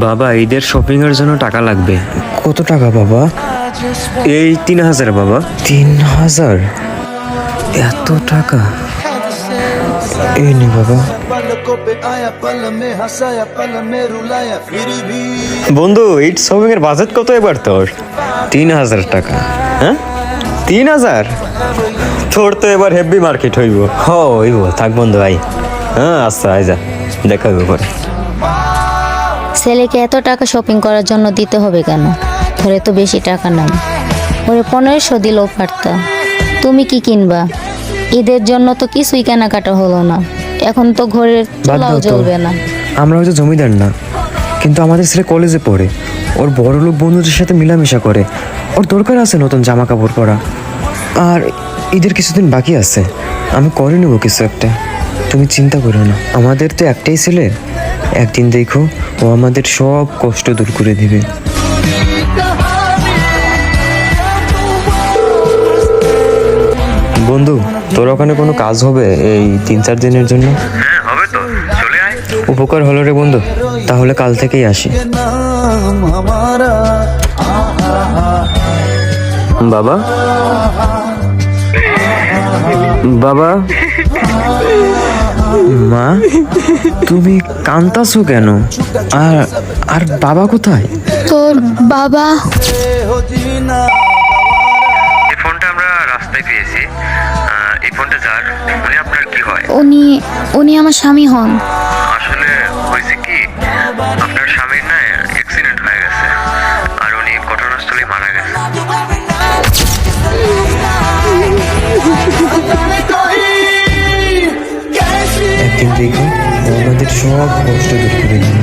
বাবা ঈদের শপিং এর জন্য টাকা লাগবে। কত টাকা বাবা? এই 3000 বাবা। 3000? এত টাকা? এই নে বাবা। বন্ধু ঈদ শপিং এর বাজেট কত এবার তোর? 3000 টাকা। হ্যাঁ 3000? তোর তো এবার হেভি মার্কেট হইব। হইব, থাক বন্ধু ভাই। হ্যাঁ আচ্ছা আইজা দেখা হইব পরে। ছেলেকে এত টাকা শপিং করার জন্য দিতে হবে কেন? ঘরে তো বেশি টাকা নাই। ওরে 1500 দিলেও পারতা। তুমি কি কিনবা? ঈদের জন্য তো কিছুই কেনাকাটা হলো না। এখন তো ঘরের বাদ চুলাও দাও তো। জ্বলবে না। আমরা হয়তো জমিদার না, কিন্তু আমাদের ছেলে কলেজে পড়ে। ওর বড় লোক বন্ধুদের সাথে মিলামিশা করে। ওর দরকার আছে নতুন জামা কাপড় পরা। আর ঈদের কিছুদিন বাকি আছে, আমি করে নেবো কিছু একটা। তুমি চিন্তা করো না, আমাদের তো একটাই ছেলে। একদিন দেখো ও আমাদের সব কষ্ট দূর করে দিবে। বন্ধু, তোর ওখানে কোনো কাজ হবে এই 3-4 দিনের জন্য? হ্যাঁ হবে তো, চলে আয়। উপকার হলো রে বন্ধু, তাহলে কাল থেকেই আসি। বাবা বাবা মা, তুমি কান্তাছো কেন? আর আর বাবা কোথায়? তোর বাবা? এই ফোনটা আমরা রাস্তায় পেয়েছি। এই ফোনটা যার, মানে আপনার কি হয়? উনি আমার স্বামী হন। আসলে হয়েছে কি, আপনার স্বামীর না অ্যাক্সিডেন্ট হয়ে গেছে, আর উনি ঘটনাস্থলে মারা গেছে। একদিন দেখো ও আমাদের সব কষ্ট দূর করে দিবে।